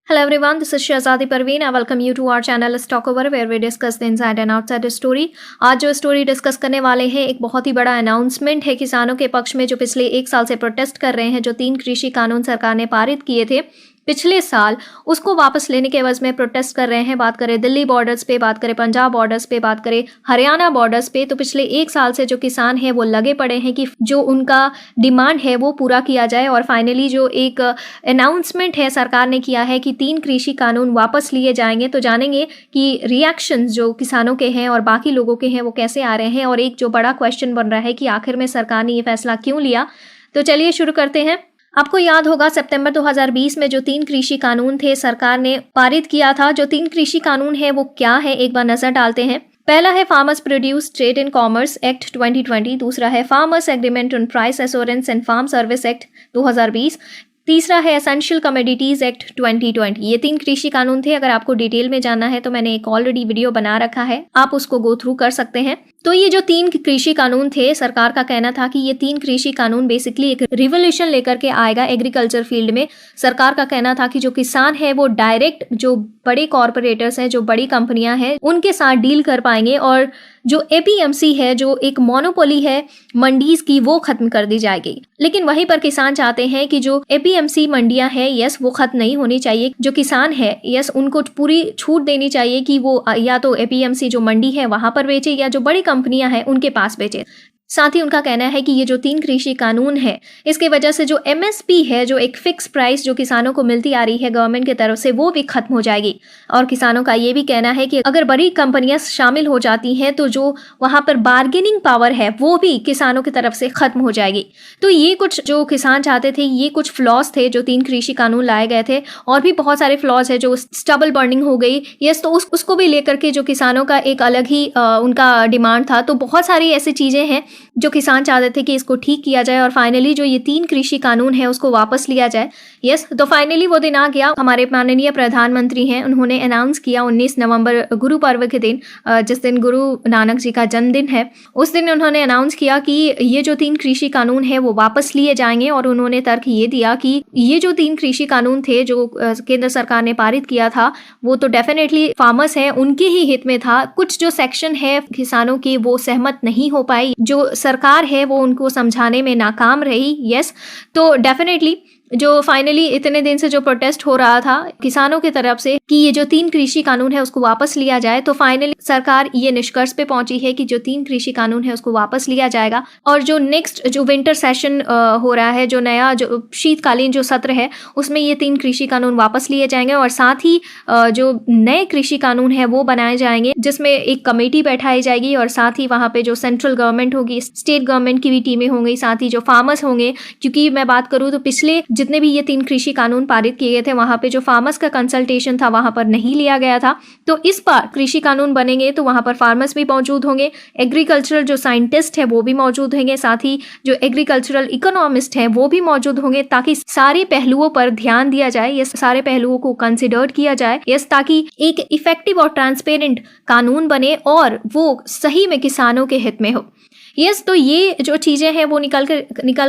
Hello everyone, this is Shahzadi Parveen. I welcome you to our channel Stock Over where we discuss the inside and outside story. आज जो story discuss करने वाले हैं एक बहुत ही बड़ा अनाउंसमेंट है किसानों के पक्ष में जो पिछले एक साल से प्रोटेस्ट कर रहे हैं। जो 3 कृषि कानून सरकार ने पारित किए थे पिछले साल, उसको वापस लेने के एवज में प्रोटेस्ट कर रहे हैं। बात करें दिल्ली बॉर्डर्स पे, बात करें पंजाब बॉर्डर्स पे, बात करें हरियाणा बॉर्डर्स पे, तो पिछले एक साल से जो किसान हैं वो लगे पड़े हैं कि जो उनका डिमांड है वो पूरा किया जाए। और फाइनली जो एक अनाउंसमेंट है सरकार ने किया है कि 3 कृषि कानून वापस लिए जाएंगे। तो जानेंगे कि रिएक्शंस जो किसानों के हैं और बाकी लोगों के हैं वो कैसे आ रहे हैं, और एक जो बड़ा क्वेश्चन बन रहा है कि आखिर में सरकार ने ये फैसला क्यों लिया। तो चलिए शुरू करते हैं। आपको याद होगा सितंबर 2020 में जो 3 कृषि कानून थे सरकार ने पारित किया था। जो 3 कृषि कानून है वो क्या है, एक बार नजर डालते हैं। पहला है farmers produce trade and commerce act 2020, दूसरा है farmers agreement on price assurance and farm service act 2020, तीसरा है एसेंशियल कमोडिटीज एक्ट 2020। ये 3 कृषि कानून थे। अगर आपको डिटेल में जानना है तो मैंने एक ऑलरेडी वीडियो बना रखा है, आप उसको गो थ्रू कर सकते हैं। तो ये जो 3 कृषि कानून थे, सरकार का कहना था कि ये 3 कृषि कानून बेसिकली एक रिवोल्यूशन लेकर के आएगा एग्रीकल्चर फील्ड में। सरकार का कहना था कि जो किसान है वो डायरेक्ट जो बड़े कॉरपोरेटर्स हैं, जो बड़ी कंपनियां हैं, उनके साथ डील कर पाएंगे, और जो एपीएमसी है, जो एक मोनोपोली है मंडीज की, वो खत्म कर दी जाएगी। लेकिन वहीं पर किसान चाहते हैं कि जो एपीएमसी मंडियां हैं, यस वो खत्म नहीं होनी चाहिए। जो किसान है, यस उनको पूरी छूट देनी चाहिए कि वो या तो एपीएमसी जो मंडी है वहां पर बेचे या जो बड़ी कंपनियां हैं उनके पास बेचे। साथ ही उनका कहना है कि ये जो 3 कृषि कानून है, इसके वजह से जो एमएसपी है, जो एक फिक्स प्राइस जो किसानों को मिलती आ रही है गवर्नमेंट की तरफ से, वो भी खत्म हो जाएगी। और किसानों का ये भी कहना है कि अगर बड़ी कंपनियां शामिल हो जाती हैं तो जो वहां पर बार्गेनिंग पावर है वो भी किसानों की तरफ से खत्म हो जाएगी। तो ये कुछ जो किसान चाहते थे, ये कुछ फ्लॉज थे जो 3 कृषि कानून लाए गए थे। और भी बहुत सारे फ्लॉज है, जो स्टबल बर्निंग हो गई, यस तो उसको भी लेकर के जो किसानों का एक अलग ही उनका डिमांड था। तो बहुत सारी ऐसी चीजें हैं जो किसान चाहते थे कि इसको ठीक किया जाए, और फाइनली जो ये 3 कृषि कानून है उसको वापस लिया जाए। यस तो फाइनली वो दिन आ गया। हमारे माननीय प्रधानमंत्री हैं, उन्होंने अनाउंस किया 19 नवंबर गुरु पर्व के दिन, जिस दिन गुरु नानक जी का जन्मदिन है, उस दिन उन्होंने अनाउंस किया कि ये जो 3 कृषि कानून है वो वापस लिए जाएंगे। और उन्होंने तर्क ये दिया कि ये जो 3 कृषि कानून थे जो केंद्र सरकार ने पारित किया था, वो तो डेफिनेटली फार्मर्स हैं उनके ही हित में था। कुछ जो सेक्शन है किसानों की वो सहमत नहीं हो पाई, जो सरकार है वो उनको समझाने में नाकाम रही। यस तो डेफिनेटली जो फाइनली इतने दिन से जो प्रोटेस्ट हो रहा था किसानों की तरफ से कि ये जो 3 कृषि कानून है उसको वापस लिया जाए, तो फाइनली सरकार ये निष्कर्ष पे पहुंची है कि जो 3 कृषि कानून है उसको वापस लिया जाएगा। और जो नेक्स्ट जो विंटर सेशन हो रहा है, जो नया जो शीतकालीन जो सत्र है, उसमें ये 3 कृषि कानून वापस लिए जाएंगे। और साथ ही जो नए कृषि कानून है वो बनाए जाएंगे, जिसमें एक कमेटी बैठाई जाएगी, और साथ ही वहां पे जो सेंट्रल गवर्नमेंट होगी, स्टेट गवर्नमेंट की भी टीमें होंगी, साथ ही जो फार्मर्स होंगे। क्योंकि मैं बात करूँ तो पिछले जितने भी ये 3 कृषि कानून पारित किए गए थे, वहां पे जो फार्मर्स का कंसल्टेशन था वहां पर नहीं लिया गया था। तो इस बार कृषि कानून बनेंगे तो वहां पर फार्मर्स भी मौजूद होंगे, एग्रीकल्चरल जो साइंटिस्ट है वो भी मौजूद होंगे, साथ ही जो एग्रीकल्चरल इकोनॉमिस्ट है वो भी मौजूद होंगे, ताकि सारे पहलुओं पर ध्यान दिया जाए, ये सारे पहलुओं को कंसिडर्ड किया जाए, यस ताकि एक इफेक्टिव और ट्रांसपेरेंट कानून बने और वो सही में किसानों के हित में हो। यस तो ये जो चीज़ें हैं वो निकल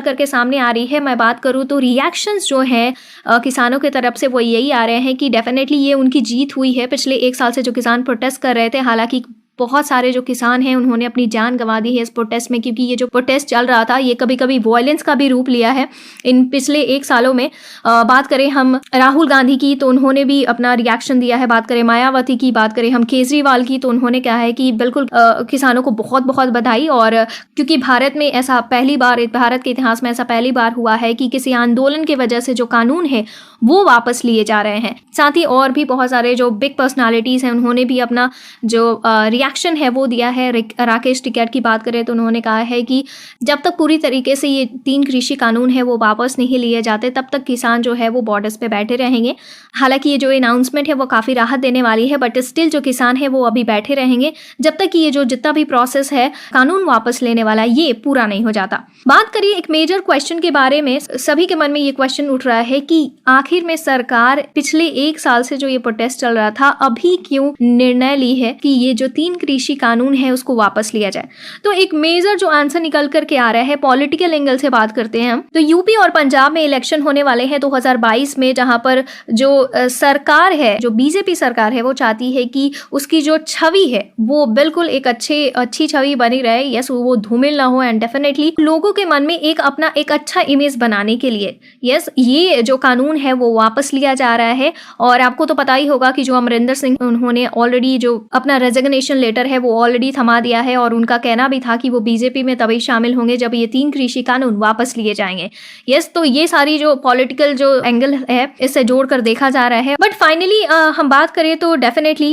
करके सामने आ रही है। मैं बात करूँ तो रिएक्शंस जो है किसानों की तरफ से वो यही आ रहे हैं कि डेफिनेटली ये उनकी जीत हुई है। पिछले एक साल से जो किसान प्रोटेस्ट कर रहे थे, हालांकि बहुत सारे जो किसान हैं उन्होंने अपनी जान गंवा दी है इस प्रोटेस्ट में, क्योंकि ये जो प्रोटेस्ट चल रहा था ये कभी कभी वायलेंस का भी रूप लिया है इन पिछले एक सालों में। बात करें हम राहुल गांधी की तो उन्होंने भी अपना रिएक्शन दिया है, बात करें मायावती की, बात करें हम केजरीवाल की तो उन्होंने कहा है कि बिल्कुल किसानों को बहुत बहुत बधाई। और क्योंकि भारत में ऐसा पहली बार, भारत के इतिहास में ऐसा पहली बार हुआ है कि किसी आंदोलन की वजह से जो कानून है वो वापस लिए जा रहे हैं। साथ ही और भी बहुत सारे जो बिग पर्सनालिटीज हैं उन्होंने भी अपना जो रिएक्शन है वो दिया है। राकेश टिकैत की बात करें तो उन्होंने कहा है कि जब तक पूरी तरीके से ये 3 कृषि कानून है वो वापस नहीं लिए जाते तब तक किसान जो है वो बॉर्डर्स पे बैठे रहेंगे। हालांकि ये जो अनाउंसमेंट है वो काफ़ी राहत देने वाली है, बट स्टिल जो किसान है वो अभी बैठे रहेंगे जब तक कि ये जो जितना भी प्रोसेस है कानून वापस लेने वाला ये पूरा नहीं हो जाता। बात करिए एक मेजर क्वेश्चन के बारे में, सभी के मन में ये क्वेश्चन उठ रहा है कि आखिर में सरकार पिछले 1 साल से जो ये प्रोटेस्ट चल रहा था, अभी क्यों निर्णय ली है कि ये जो 3 कृषि कानून है उसको वापस लिया जाए। तो एक मेजर जो आंसर निकल करके आ रहा है, पॉलिटिकल एंगल से बात करते हैं हम, तो यूपी और पंजाब में इलेक्शन होने वाले हैं 2022 में, जहां पर जो सरकार है, जो बीजेपी सरकार है, वो चाहती है कि उसकी जो छवि है वो बिल्कुल एक अच्छी छवि बनी रहे। यस, वो धूमिल ना हो एंड डेफिनेटली लोगों के मन में एक अपना एक अच्छा इमेज बनाने के लिए यस ये जो कानून है वो वापस लिया जा रहा है। और आपको तो पता ही होगा कि जो अमरिंदर सिंह, उन्होंने ऑलरेडी जो अपना रेजिग्नेशन लेटर है वो ऑलरेडी थमा दिया है और उनका कहना भी था कि वो बीजेपी में तभी शामिल होंगे जब ये 3 कृषि कानून वापस लिए जाएंगे। यस, तो ये सारी जो पॉलिटिकल जो एंगल है इससे जोड़कर देखा जा रहा है। बट फाइनली हम बात करें तो डेफिनेटली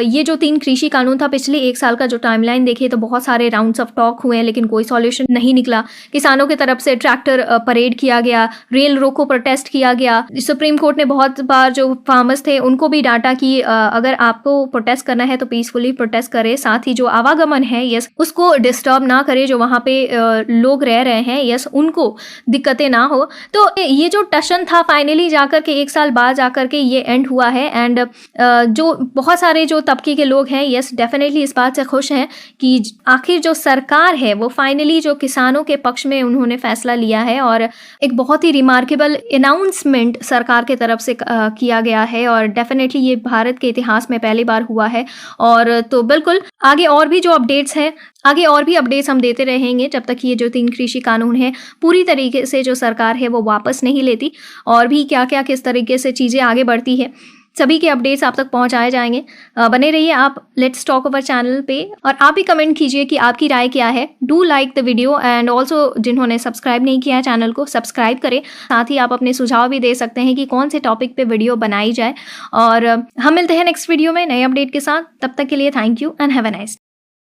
ये जो 3 कृषि कानून था, पिछले 1 साल का जो टाइमलाइन देखे तो बहुत सारे राउंड्स ऑफ टॉक हुए हैं, लेकिन कोई सॉल्यूशन नहीं निकला। किसानों की तरफ से ट्रैक्टर परेड किया गया, रेल रोको प्रोटेस्ट किया गया। सुप्रीम कोर्ट ने बहुत बार जो फार्मर्स थे उनको भी डांटा कि अगर आपको प्रोटेस्ट करना है तो पीसफुली प्रोटेस्ट करें, साथ ही जो आवागमन है यस उसको डिस्टर्ब ना करे, जो वहाँ पे लोग रह रहे हैं यस उनको दिक्कतें ना हो। तो ये जो टशन था फाइनली जाकर के 1 साल बाद जाकर के ये एंड हुआ है। एंड जो बहुत सारे जो तबके के लोग हैं यस डेफिनेटली इस बात से खुश हैं कि आखिर जो सरकार है वो फाइनली जो किसानों के पक्ष में उन्होंने फैसला लिया है और एक बहुत ही रिमार्केबल अनाउंसमेंट सरकार के तरफ से किया गया है। और डेफिनेटली ये भारत के इतिहास में पहली बार हुआ है। और तो बिल्कुल आगे और भी जो अपडेट्स हैं, आगे और भी अपडेट्स हम देते रहेंगे जब तक ये जो 3 कृषि कानून है पूरी तरीके से जो सरकार है वो वापस नहीं लेती, और भी क्या क्या किस तरीके से चीज़ें आगे बढ़ती है, सभी के अपडेट्स आप तक पहुंचाए जाएंगे। बने रहिए आप लेट्स टॉक ओवर चैनल पे, और आप भी कमेंट कीजिए कि आपकी राय क्या है। Do like the video and also जिन्होंने सब्सक्राइब नहीं किया है चैनल को सब्सक्राइब करें। साथ ही आप अपने सुझाव भी दे सकते हैं कि कौन से टॉपिक पे वीडियो बनाई जाए। और हम मिलते हैं नेक्स्ट वीडियो में नए अपडेट के साथ। तब तक के लिए thank you and have a nice.